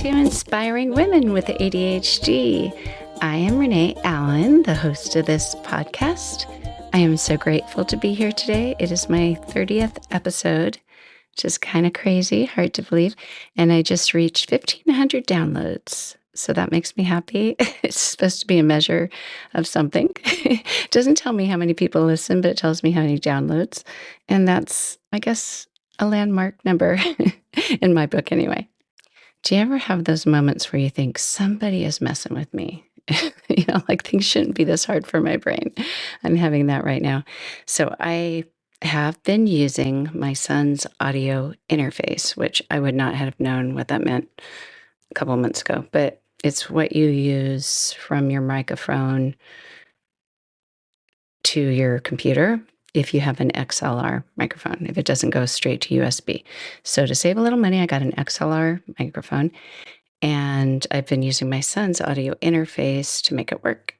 to Inspiring Women with ADHD. I am Renee Allen, the host of this podcast. I am so grateful to be here today. It is my 30th episode, which is kind of crazy, hard to believe. And I just reached 1,500 downloads. So that makes me happy. It's supposed to be a measure of something. It doesn't tell me how many people listen, but it tells me how many downloads. And that's, I guess, a landmark number in my book anyway. Do you ever have those moments where you think somebody is messing with me? Like things shouldn't be this hard for my brain. I'm having that right now. So I have been using my son's audio interface, which I would not have known what that meant a couple of months ago, but it's what you use from your microphone to your computer if you have an XLR microphone, if it doesn't go straight to USB. So to save a little money, I got an XLR microphone, and I've been using my son's audio interface to make it work.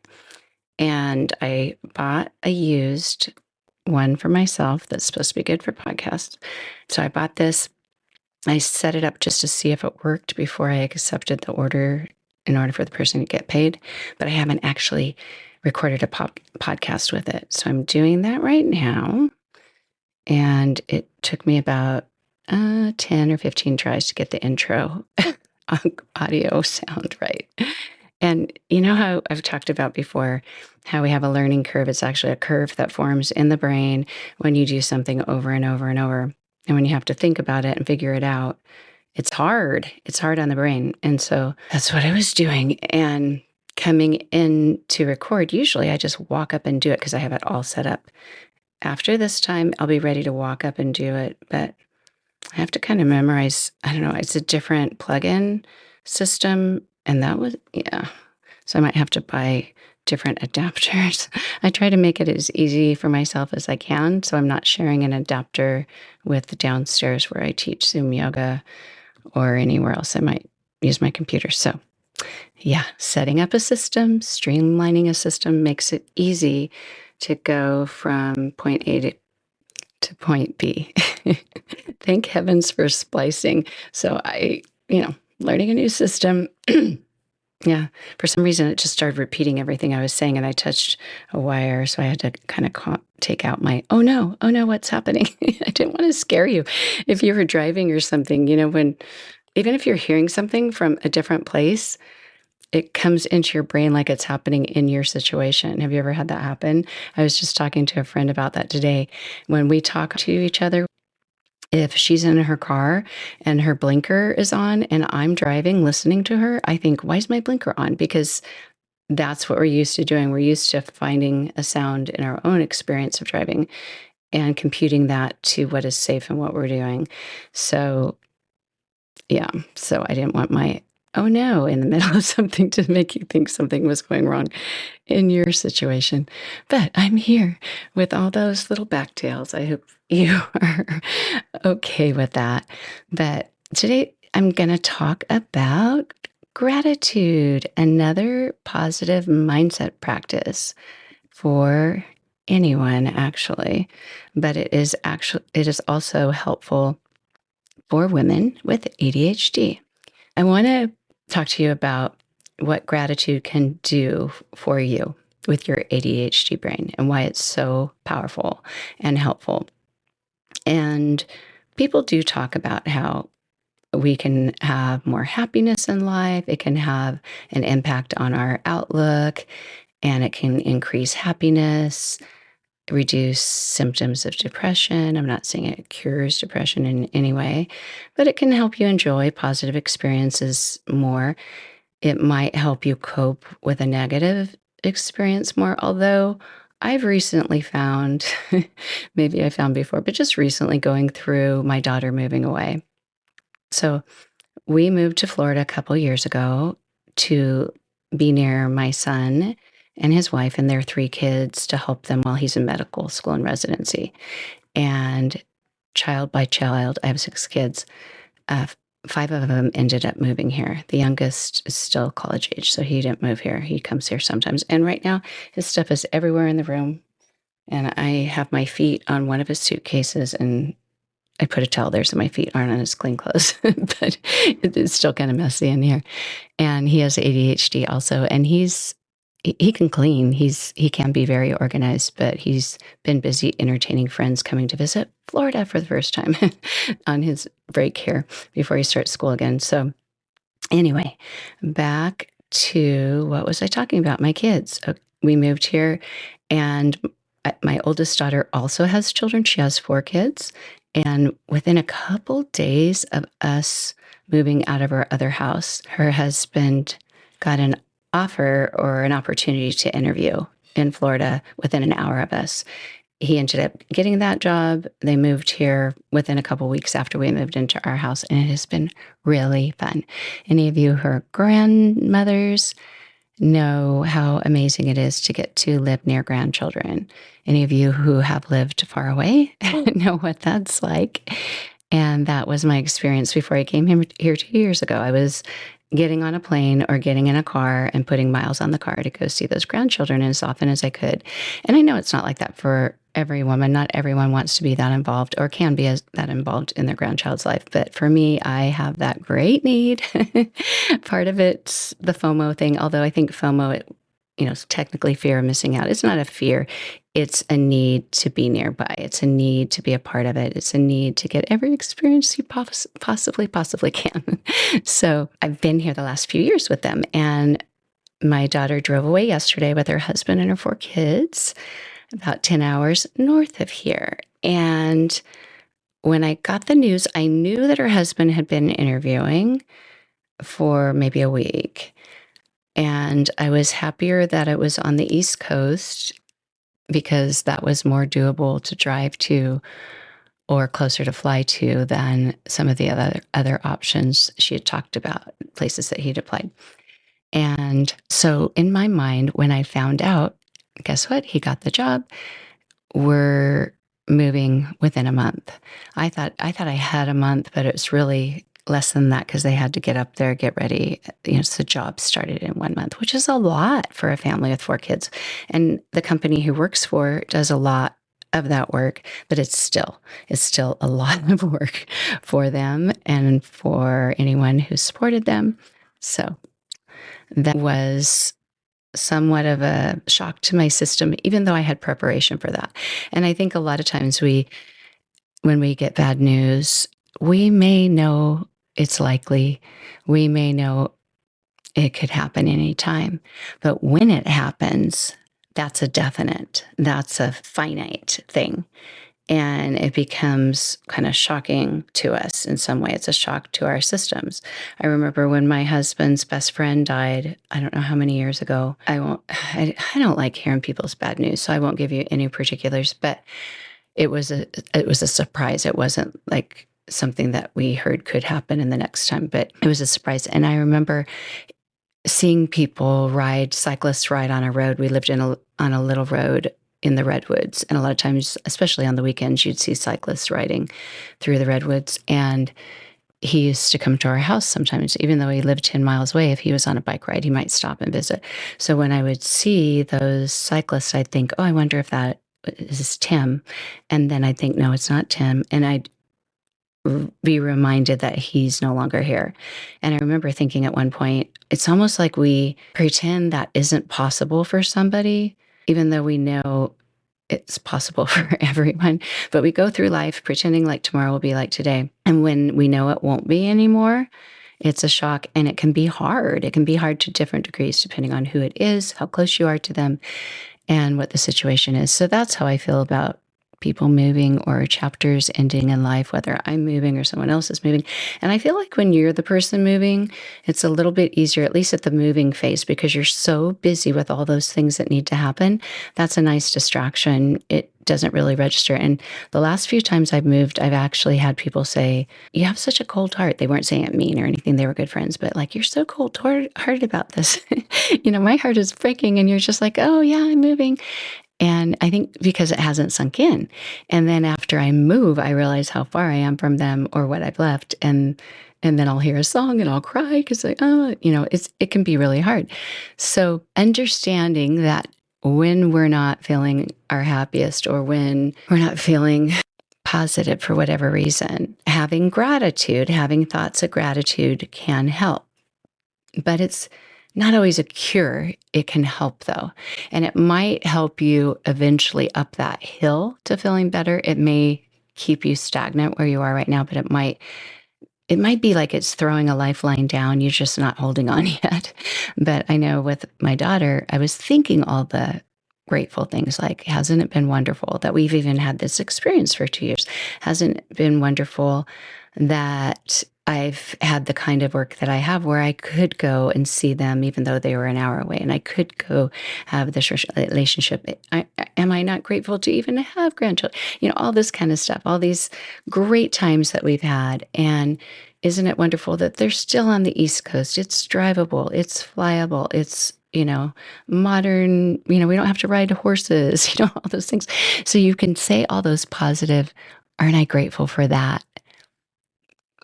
And I bought a used one for myself that's supposed to be good for podcasts. So I bought this. I set it up just to see if it worked before I accepted the order in order for the person to get paid. But I haven't actually recorded a podcast with it. So I'm doing that right now. And it took me about 10 or 15 tries to get the intro audio sound right. And you know how I've talked about before, how we have a learning curve. It's actually a curve that forms in the brain when you do something over and over and over. And when you have to think about it and figure it out, it's hard. It's hard on the brain. And so that's what I was doing. And coming in to record, usually I just walk up and do it because I have it all set up. After this time, I'll be ready to walk up and do it. But I have to kind of memorize, I don't know, it's a different plugin system. And that was, yeah. So I might have to buy different adapters. I try to make it as easy for myself as I can. So I'm not sharing an adapter with downstairs where I teach Zoom yoga or anywhere else I might use my computer. So yeah, setting up a system, streamlining a system makes it easy to go from point A to point B. Thank heavens for splicing. So learning a new system. Yeah, for some reason, it just started repeating everything I was saying, and I touched a wire, so I had to kind of take out my, oh no, what's happening? I didn't want to scare you. If you were driving or something, even if you're hearing something from a different place, it comes into your brain like it's happening in your situation. Have you ever had that happen? I was just talking to a friend about that today. When we talk to each other, if she's in her car and her blinker is on and I'm driving, listening to her, I think, why is my blinker on? Because that's what we're used to doing. We're used to finding a sound in our own experience of driving and computing that to what is safe and what we're doing. So, yeah. So I didn't want my, oh no, in the middle of something to make you think something was going wrong in your situation. But I'm here with all those little backtails. I hope you are okay with that. But today I'm going to talk about gratitude, another positive mindset practice for anyone, actually. But it is also helpful for women with ADHD. I want to talk to you about what gratitude can do for you with your ADHD brain and why it's so powerful and helpful. And people do talk about how we can have more happiness in life. It can have an impact on our outlook, and it can increase happiness, reduce symptoms of depression. I'm not saying it cures depression in any way, but it can help you enjoy positive experiences more. It might help you cope with a negative experience more, although I've recently found, maybe I found before, but just recently going through my daughter moving away. So we moved to Florida a couple years ago to be near my son and his wife and their 3 kids to help them while he's in medical school and residency. And child by child, I have 6 kids. 5 of them ended up moving here. The youngest is still college age, so he didn't move here. He comes here sometimes. And right now, his stuff is everywhere in the room. And I have my feet on one of his suitcases, and I put a towel there so my feet aren't on his clean clothes, but it's still kind of messy in here. And he has ADHD also, and he can clean. He can be very organized, but he's been busy entertaining friends coming to visit Florida for the first time on his break here before he starts school again. So anyway, back to what was I talking about? My kids. We moved here, and my oldest daughter also has children. She has 4 kids. And within a couple days of us moving out of our other house, her husband got an offer or an opportunity to interview in Florida within an hour of us. He ended up getting that job. They moved here within a couple weeks after we moved into our house, and it has been really fun. Any of you who are grandmothers know how amazing it is to get to live near grandchildren. Any of you who have lived far away know what that's like. And that was my experience before I came here 2 years ago. I was getting on a plane or getting in a car and putting miles on the car to go see those grandchildren as often as I could. And I know it's not like that for every woman. Not everyone wants to be that involved or can be that involved in their grandchild's life. But for me, I have that great need. Part of it's the FOMO thing, although I think FOMO, is technically fear of missing out. It's not a fear. It's a need to be nearby. It's a need to be a part of it. It's a need to get every experience you possibly can. So I've been here the last few years with them. And my daughter drove away yesterday with her husband and her 4 kids, about 10 hours north of here. And when I got the news, I knew that her husband had been interviewing for maybe a week. And I was happier that it was on the East Coast because that was more doable to drive to or closer to fly to than some of the other options she had talked about, places that he'd applied. And so in my mind, when I found out, guess what? He got the job. We're moving within a month. I thought I had a month, but it was really less than that because they had to get up there, get ready. So the job started in 1 month, which is a lot for a family with 4 kids. And the company he works for does a lot of that work, but it's still a lot of work for them and for anyone who supported them. So that was somewhat of a shock to my system, even though I had preparation for that. And I think a lot of times when we get bad news, we may know it's likely. We may know it could happen anytime. But when it happens, that's a definite, that's a finite thing. And it becomes kind of shocking to us in some way. It's a shock to our systems. I remember when my husband's best friend died, I don't know how many years ago. I don't like hearing people's bad news, so I won't give you any particulars, but it was a surprise. It wasn't like something that we heard could happen in the next time, but it was a surprise. And I remember seeing cyclists ride on a road. We lived on a little road in the redwoods. And a lot of times, especially on the weekends, you'd see cyclists riding through the redwoods. And he used to come to our house sometimes, even though he lived 10 miles away. If he was on a bike ride, he might stop and visit. So when I would see those cyclists, I'd think, oh, I wonder if that is Tim. And then I'd think, no, it's not Tim. And I'd be reminded that he's no longer here. And I remember thinking at one point, it's almost like we pretend that isn't possible for somebody, even though we know it's possible for everyone. But we go through life pretending like tomorrow will be like today. And when we know it won't be anymore, it's a shock, and it can be hard. It can be hard to different degrees depending on who it is, how close you are to them, and what the situation is. So that's how I feel about people moving or chapters ending in life, whether I'm moving or someone else is moving. And I feel like when you're the person moving, it's a little bit easier, at least at the moving phase, because you're so busy with all those things that need to happen. That's a nice distraction. It doesn't really register. And the last few times I've moved, I've actually had people say, you have such a cold heart. They weren't saying it mean or anything. They were good friends, but like, you're so cold-hearted about this. My heart is breaking, and you're just like, oh yeah, I'm moving. And I think because it hasn't sunk in. And then after I move, I realize how far I am from them or what I've left. And then I'll hear a song and I'll cry because it can be really hard. So understanding that when we're not feeling our happiest or when we're not feeling positive for whatever reason. Having gratitude, having thoughts of gratitude can help, but it's not always a cure. It can help though. And it might help you eventually up that hill to feeling better. It may keep you stagnant where you are right now, but it might be like it's throwing a lifeline down. You're just not holding on yet. But I know with my daughter, I was thinking all the grateful things like, hasn't it been wonderful that we've even had this experience for 2 years? Hasn't it been wonderful that I've had the kind of work that I have where I could go and see them even though they were an hour away, and I could go have this relationship. Am I not grateful to even have grandchildren? All this kind of stuff, all these great times that we've had. And isn't it wonderful that they're still on the East Coast? It's drivable, it's flyable, it's, modern, we don't have to ride horses, all those things. So you can say all those positive, aren't I grateful for that?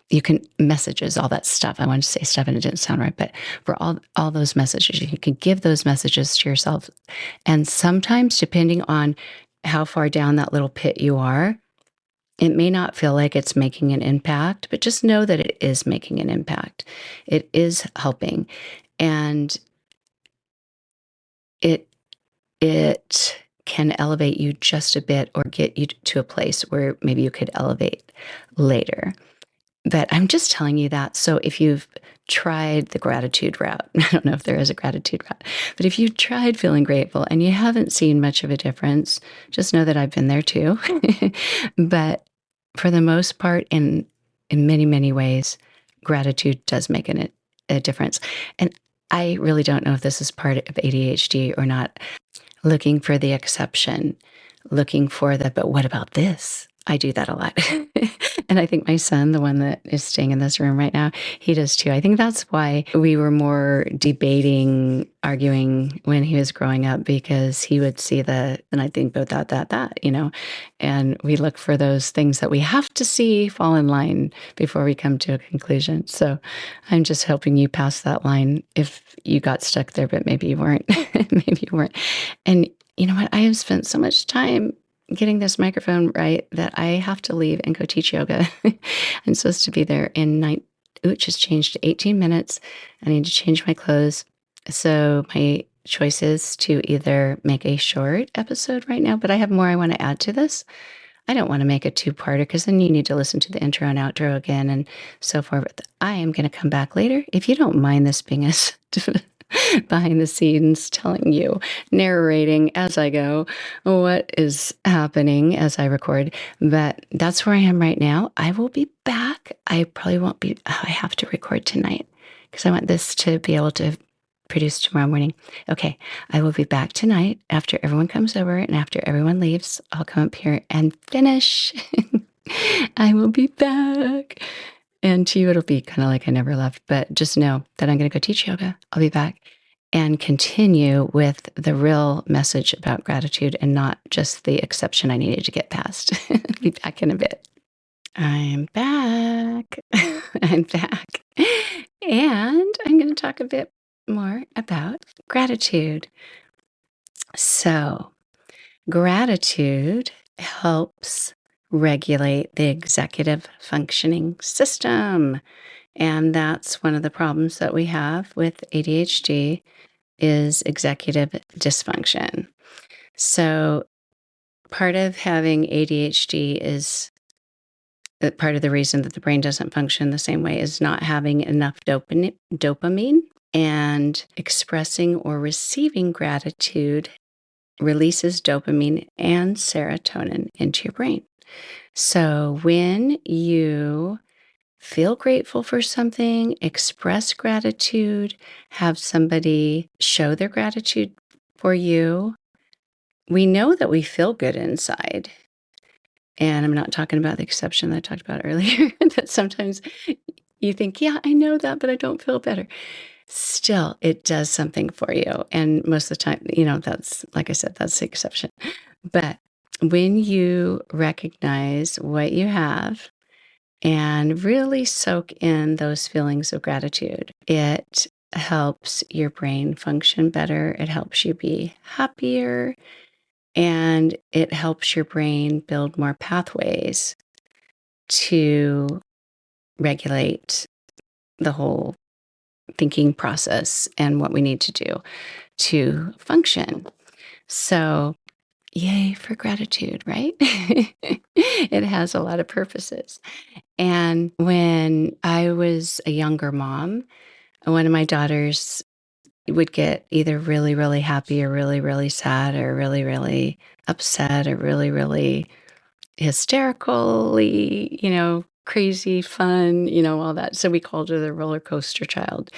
You can messages, all that stuff. I wanted to say stuff and it didn't sound right, but for all those messages, you can give those messages to yourself. And sometimes, depending on how far down that little pit you are, it may not feel like it's making an impact, but just know that it is making an impact. It is helping. And it can elevate you just a bit or get you to a place where maybe you could elevate later. But I'm just telling you that. So if you've tried the gratitude route, I don't know if there is a gratitude route, but if you've tried feeling grateful and you haven't seen much of a difference, just know that I've been there too. But for the most part, in many, many ways, gratitude does make a difference. And I really don't know if this is part of ADHD or not. Looking for the exception, looking for the, but what about this? I do that a lot. And I think my son, the one that is staying in this room right now, he does too. I think that's why we were more debating, arguing when he was growing up, because he would see and I think about that, and we look for those things that we have to see fall in line before we come to a conclusion. So I'm just helping you pass that line if you got stuck there, but maybe you weren't. Maybe you weren't. And you know what? I have spent so much time getting this microphone right that I have to leave and go teach yoga. I'm supposed to be there in it just changed to 18 minutes. I need to change my clothes. So my choice is to either make a short episode right now, but I have more I want to add to this. I don't want to make a two-parter because then you need to listen to the intro and outro again and so forth. But I am going to come back later. If you don't mind this being a behind the scenes telling you, narrating as I go what is happening as I record. But that's where I am right now. I will be back. I probably won't be, I have to record tonight because I want this to be able to produce tomorrow morning. Okay, I will be back tonight after everyone comes over and after everyone leaves. I'll come up here and finish. I will be back. And to you, it'll be kind of like I never left, but just know that I'm going to go teach yoga. I'll be back and continue with the real message about gratitude and not just the exception I needed to get past. I'll be back in a bit. I'm back. I'm back. And I'm going to talk a bit more about gratitude. So, gratitude helps regulate the executive functioning system. And that's one of the problems that we have with ADHD is executive dysfunction. So part of having ADHD is part of the reason that the brain doesn't function the same way is not having enough dopamine, and expressing or receiving gratitude releases dopamine and serotonin into your brain. So when you feel grateful for something, express gratitude, have somebody show their gratitude for you, we know that we feel good inside. And I'm not talking about the exception that I talked about earlier, that sometimes you think, yeah, I know that, but I don't feel better. Still, it does something for you. And most of the time, that's, like I said, that's the exception. But when you recognize what you have and really soak in those feelings of gratitude, it helps your brain function better. It helps you be happier. And it helps your brain build more pathways to regulate the whole thinking process and what we need to do to function. So, yay for gratitude, right? It has a lot of purposes. And when I was a younger mom, one of my daughters would get either really, really happy or really, really sad or really, really upset or really, really hysterically, crazy, fun, all that. So we called her the roller coaster child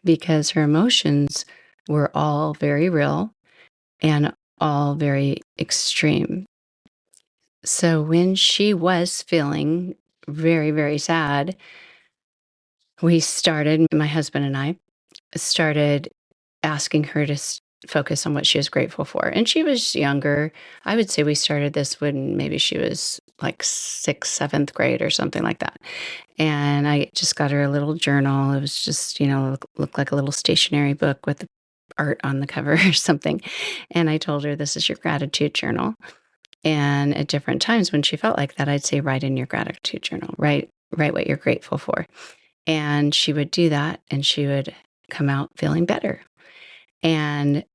because her emotions were all very real and all very extreme. So when she was feeling very, very sad, my husband and I started asking her to focus on what she was grateful for. And she was younger. I would say we started this when maybe she was like sixth, seventh grade or something like that. And I just got her a little journal. It was just, looked like a little stationery book with art on the cover or something. And I told her, this is your gratitude journal. And at different times when she felt like that, I'd say, write in your gratitude journal, write what you're grateful for. And she would do that and she would come out feeling better. And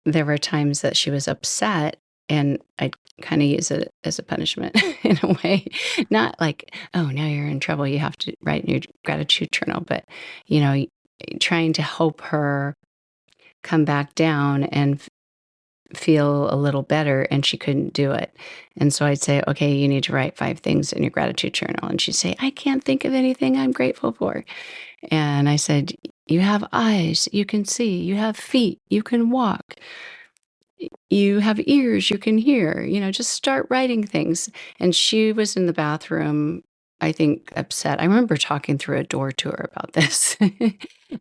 there were times that she was upset and I'd kind of use it as a punishment in a way. Not like, oh, now you're in trouble. You have to write in your gratitude journal. But, trying to help her come back down and feel a little better, and she couldn't do it. And so I'd say, okay, you need to write 5 things in your gratitude journal. And she'd say, I can't think of anything I'm grateful for. And I said, you have eyes, you can see, you have feet, you can walk, you have ears, you can hear, just start writing things. And she was in the bathroom, I think, upset. I remember talking through a door to her about this.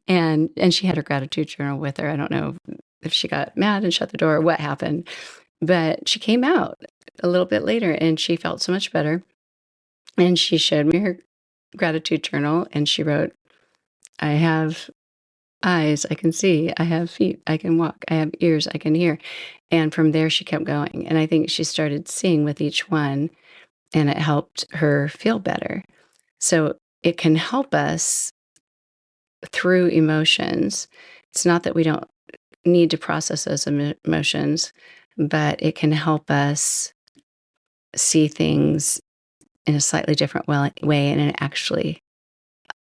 and she had her gratitude journal with her. I don't know if she got mad and shut the door or what happened, but she came out a little bit later and she felt so much better. And she showed me her gratitude journal and she wrote, I have eyes, I can see, I have feet, I can walk, I have ears, I can hear. And from there, she kept going. And I think she started seeing with each one, and it helped her feel better. So it can help us through emotions. It's not that we don't need to process those emotions, but it can help us see things in a slightly different way, and it actually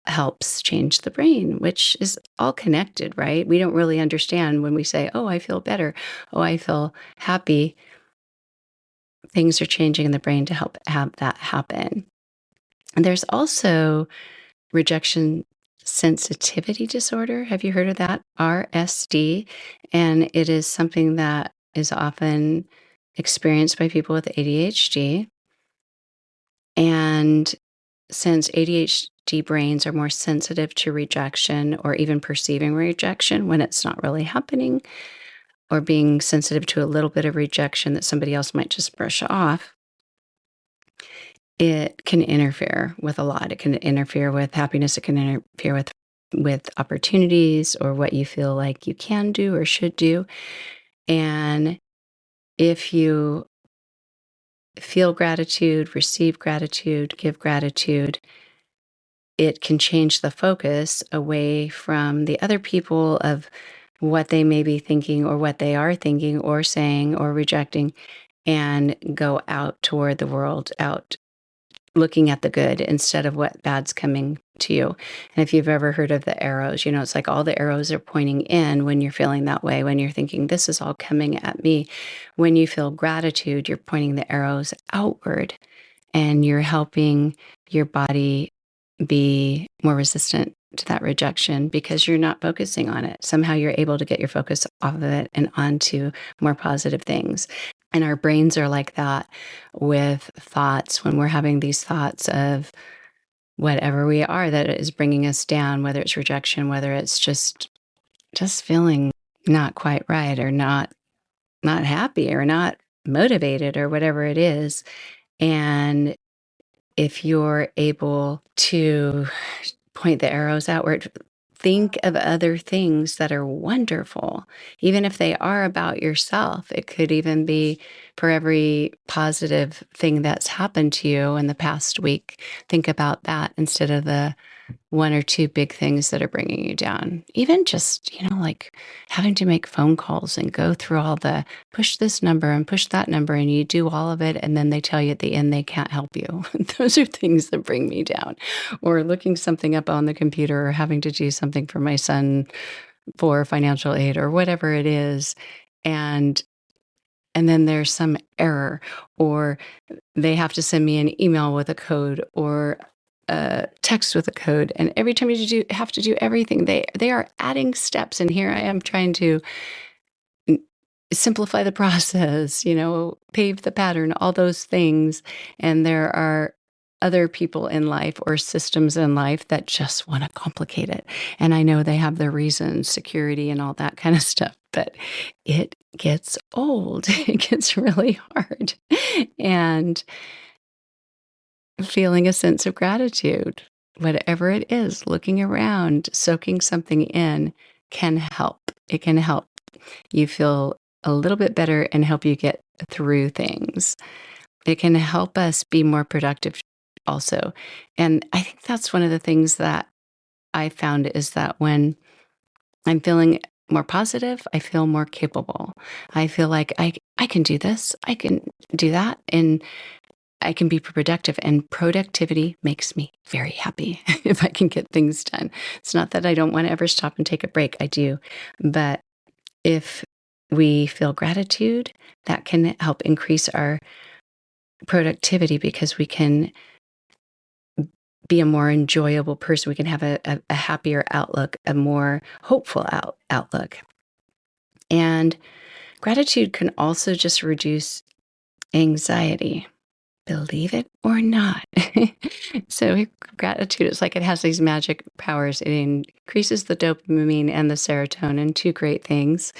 helps change the brain, which is all connected, right? We don't really understand when we say, oh, I feel better. Oh, I feel happy. Things are changing in the brain to help have that happen. And there's also rejection sensitivity disorder. Have you heard of that? RSD. And it is something that is often experienced by people with ADHD. And since ADHD brains are more sensitive to rejection or even perceiving rejection when it's not really happening, or being sensitive to a little bit of rejection that somebody else might just brush off, it can interfere with a lot. It can interfere with happiness. It can interfere with opportunities or what you feel like you can do or should do. And if you feel gratitude, receive gratitude, give gratitude, it can change the focus away from the other people of what they may be thinking or what they are thinking or saying or rejecting, and go out toward the world, out looking at the good instead of what bad's coming to you. And if you've ever heard of the arrows, it's like all the arrows are pointing in when you're feeling that way, when you're thinking, this is all coming at me. When you feel gratitude, you're pointing the arrows outward and you're helping your body be more resistant to that rejection because you're not focusing on it. Somehow you're able to get your focus off of it and onto more positive things. And our brains are like that with thoughts. When we're having these thoughts of whatever we are that is bringing us down, whether it's rejection, whether it's just feeling not quite right or not happy or not motivated or whatever it is. And if you're able to point the arrows outward think of other things that are wonderful, even if they are about yourself. It could even be for every positive thing that's happened to you in the past week. Think about that instead of the one or two big things that are bringing you down. Even just, like having to make phone calls and go through all the push this number and push that number, and you do all of it, and then they tell you at the end they can't help you. Those are things that bring me down. Or looking something up on the computer, or having to do something for my son for financial aid or whatever it is. And then there's some error, or they have to send me an email with a code, or a text with a code. And every time you have to do everything, they are adding steps. And here I am trying to simplify the process, pave the pattern, all those things. And there are other people in life or systems in life that just want to complicate it. And I know they have their reasons, security and all that kind of stuff, but it gets old. It gets really hard. And feeling a sense of gratitude, whatever it is, looking around, soaking something in, can help. It can help you feel a little bit better and help you get through things. It can help us be more productive also. And I think that's one of the things that I found is that when I'm feeling more positive, I feel more capable. I feel like I can do this, I can do that, and I can be productive, and productivity makes me very happy if I can get things done. It's not that I don't want to ever stop and take a break. I do. But if we feel gratitude, that can help increase our productivity because we can be a more enjoyable person. We can have a happier outlook, a more hopeful outlook. And gratitude can also just reduce anxiety. Believe it or not. So gratitude is like it has these magic powers. It increases the dopamine and the serotonin, two great things.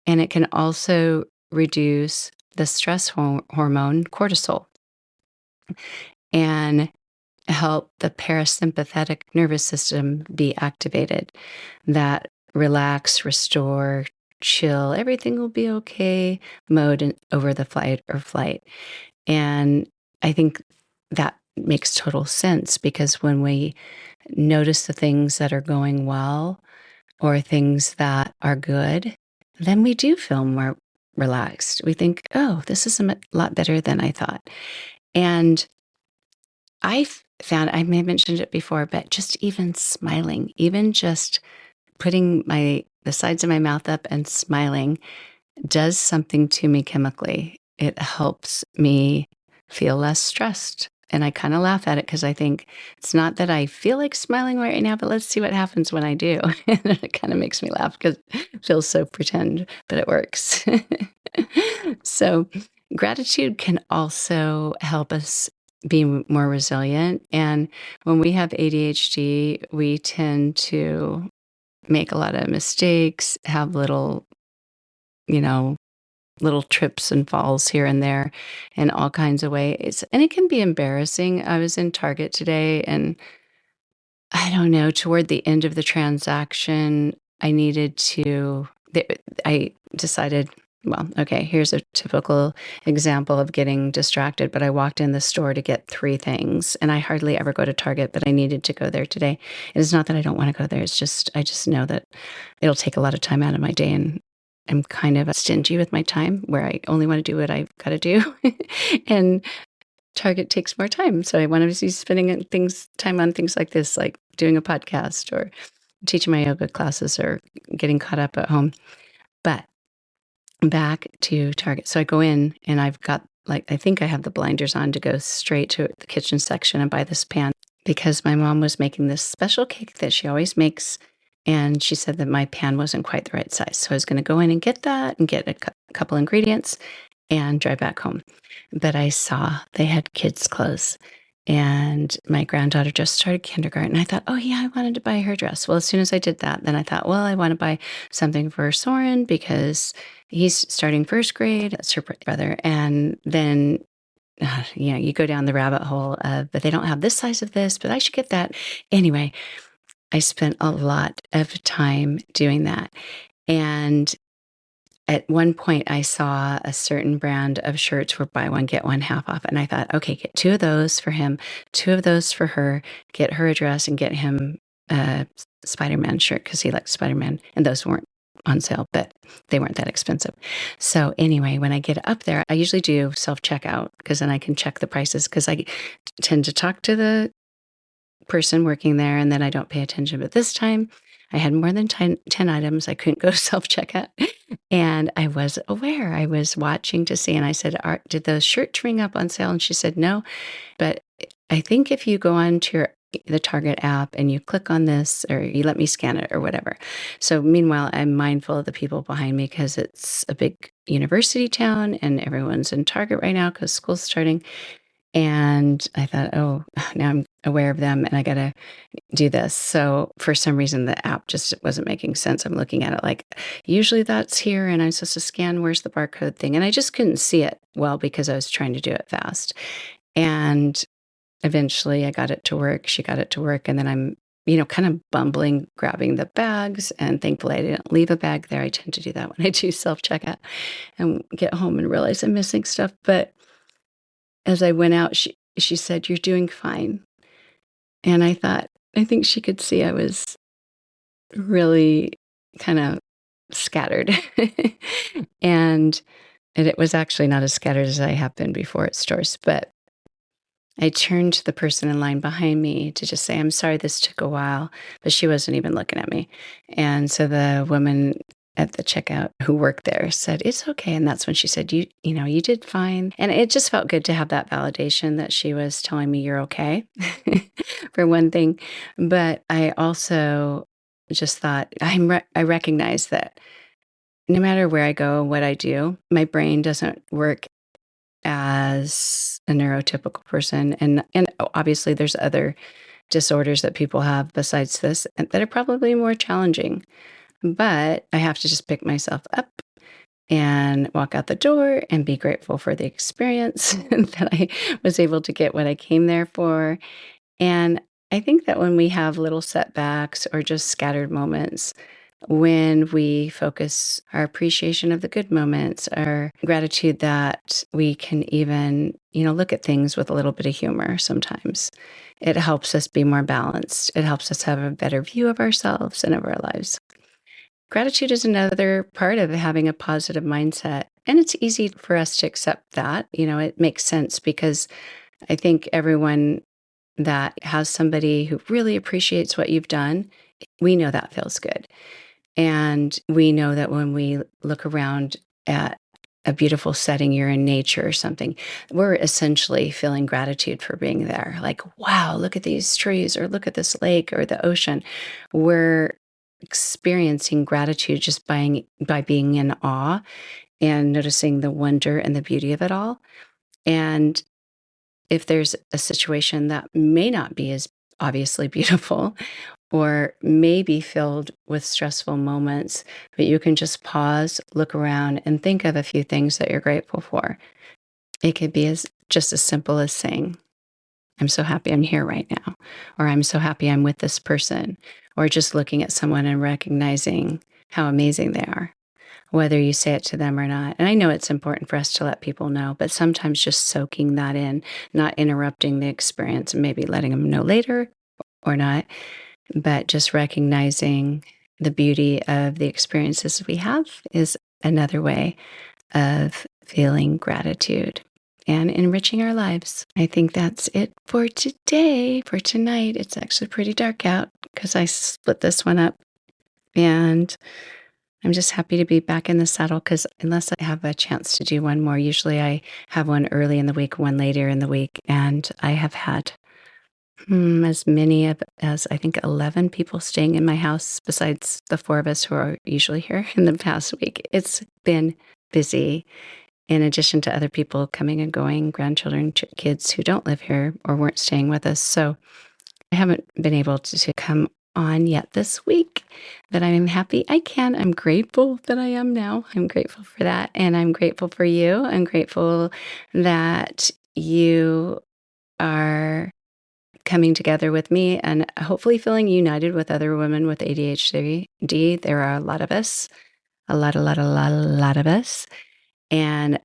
And it can also reduce the stress hormone cortisol and help the parasympathetic nervous system be activated. That relax, restore, chill, everything will be okay mode over the fight or flight. And I think that makes total sense because when we notice the things that are going well or things that are good, then we do feel more relaxed. We think, oh, this is a lot better than I thought. And I've found, I may have mentioned it before, but just even smiling, even just putting the sides of my mouth up and smiling does something to me chemically. It helps me feel less stressed. And I kind of laugh at it because I think it's not that I feel like smiling right now, but let's see what happens when I do. And it kind of makes me laugh because it feels so pretend, but it works. So gratitude can also help us be more resilient. And when we have ADHD, we tend to make a lot of mistakes, have you know, little trips and falls here and there in all kinds of ways. And it can be embarrassing. I was in Target today and I don't know, toward the end of the transaction, I decided, well, okay, here's a typical example of getting distracted, but I walked in the store to get three things and I hardly ever go to Target, but I needed to go there today. It is not that I don't want to go there. I just know that it'll take a lot of time out of my day and I'm kind of stingy with my time where I only want to do what I've got to do. And Target takes more time. So I want to be spending time on things like this, like doing a podcast or teaching my yoga classes or getting caught up at home. But back to Target. So I go in and I've got I think I have the blinders on to go straight to the kitchen section and buy this pan because my mom was making this special cake that she always makes. And she said that my pan wasn't quite the right size. So I was going to go in and get that and get a couple ingredients and drive back home. But I saw they had kids' clothes. And my granddaughter just started kindergarten. I thought, oh, yeah, I wanted to buy her dress. Well, as soon as I did that, then I thought, well, I want to buy something for Soren because he's starting first grade. That's her brother. And then, you go down the rabbit hole of, but they don't have this size of this, but I should get that. Anyway, I spent a lot of time doing that. And at one point, I saw a certain brand of shirts where buy one, get one half off. And I thought, okay, get 2 of those for him, 2 of those for her, get her address and get him a Spider-Man shirt because he likes Spider-Man. And those weren't on sale, but they weren't that expensive. So anyway, when I get up there, I usually do self-checkout because then I can check the prices because I tend to talk to the person working there and then I don't pay attention. But this time I had more than 10 items. I couldn't go to self-checkout. And I was aware. I was watching to see. And I said, did those shirts ring up on sale? And she said, no. But I think if you go on to the Target app and you click on this or you let me scan it or whatever. So meanwhile, I'm mindful of the people behind me because it's a big university town and everyone's in Target right now because school's starting. And I thought, oh, now I'm aware of them and I got to do this. So for some reason, the app just wasn't making sense. I'm looking at it like, usually that's here and I'm supposed to scan, where's the barcode thing? And I just couldn't see it well because I was trying to do it fast. And eventually I got it to work. She got it to work. And then I'm, kind of bumbling, grabbing the bags. And thankfully I didn't leave a bag there. I tend to do that when I do self-checkout and get home and realize I'm missing stuff. But as I went out, she said, "You're doing fine." And I thought, I think she could see I was really kind of scattered. and and it was actually not as scattered as I have been before at stores, but I turned to the person in line behind me to just say, "I'm sorry this took a while," but she wasn't even looking at me. And so the woman at the checkout who worked there said, "It's okay." And that's when she said, you did fine." And it just felt good to have that validation that she was telling me you're okay, for one thing. But I also just thought I recognize that no matter where I go, what I do, my brain doesn't work as a neurotypical person. And obviously there's other disorders that people have besides this that are probably more challenging. But I have to just pick myself up and walk out the door and be grateful for the experience that I was able to get what I came there for. And I think that when we have little setbacks or just scattered moments, when we focus our appreciation of the good moments, our gratitude that we can even, look at things with a little bit of humor sometimes, it helps us be more balanced. It helps us have a better view of ourselves and of our lives. Gratitude is another part of having a positive mindset. And it's easy for us to accept that. It makes sense because I think everyone that has somebody who really appreciates what you've done, we know that feels good. And we know that when we look around at a beautiful setting, you're in nature or something, we're essentially feeling gratitude for being there. Like, wow, look at these trees, or look at this lake or the ocean. We're experiencing gratitude just by being in awe and noticing the wonder and the beauty of it all. And if there's a situation that may not be as obviously beautiful or may be filled with stressful moments, but you can just pause, look around, and think of a few things that you're grateful for. It could be just as simple as saying, "I'm so happy I'm here right now," or "I'm so happy I'm with this person," or just looking at someone and recognizing how amazing they are, whether you say it to them or not. And I know it's important for us to let people know, but sometimes just soaking that in, not interrupting the experience, and maybe letting them know later or not, but just recognizing the beauty of the experiences we have is another way of feeling gratitude and enriching our lives. I think that's it for today. For tonight, it's actually pretty dark out because I split this one up. And I'm just happy to be back in the saddle because unless I have a chance to do one more, usually I have one early in the week, one later in the week. And I have had as many as I think 11 people staying in my house besides the 4 of us who are usually here in the past week. It's been busy in addition to other people coming and going, grandchildren, kids who don't live here or weren't staying with us. So I haven't been able to come on yet this week, but I'm happy I can. I'm grateful that I am now. I'm grateful for that. And I'm grateful for you. I'm grateful that you are coming together with me and hopefully feeling united with other women with ADHD. There are a lot of us, a lot of us. And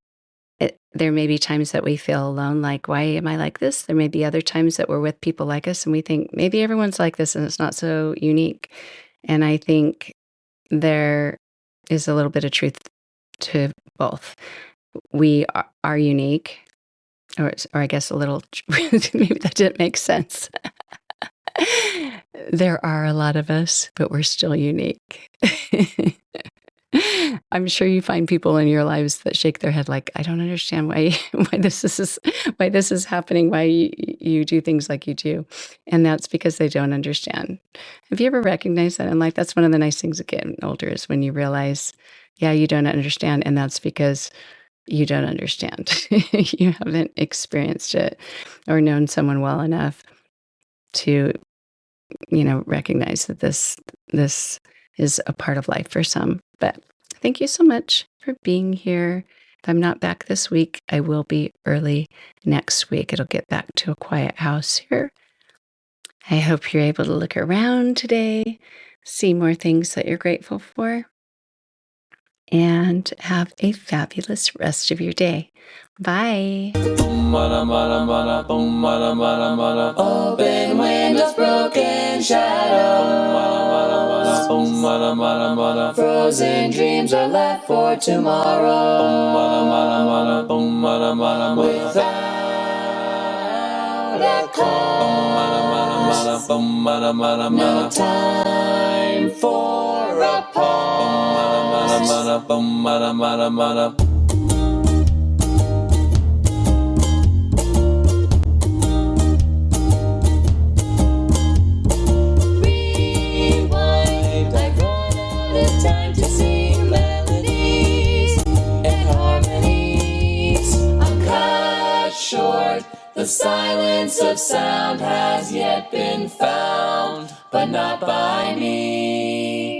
there may be times that we feel alone, like, why am I like this? There may be other times that we're with people like us and we think maybe everyone's like this and it's not so unique. And I think there is a little bit of truth to both. We are unique, or I guess a little, maybe that didn't make sense. There are a lot of us, but we're still unique. I'm sure you find people in your lives that shake their head like, I don't understand why this is happening, why you do things like you do. And that's because they don't understand. Have you ever recognized that in life? That's one of the nice things of getting older is when you realize, yeah, you don't understand. And that's because you don't understand. You haven't experienced it or known someone well enough to, recognize that this is a part of life for some. But thank you so much for being here. If I'm not back this week, I will be early next week. It'll get back to a quiet house here. I hope you're able to look around today, see more things that you're grateful for, and have a fabulous rest of your day. Bye. Open windows, broken shadows. Frozen dreams are left for tomorrow. Without a cause, no time for a pause. Time to sing melodies and harmonies. I'm cut short. The silence of sound has yet been found, but not by me.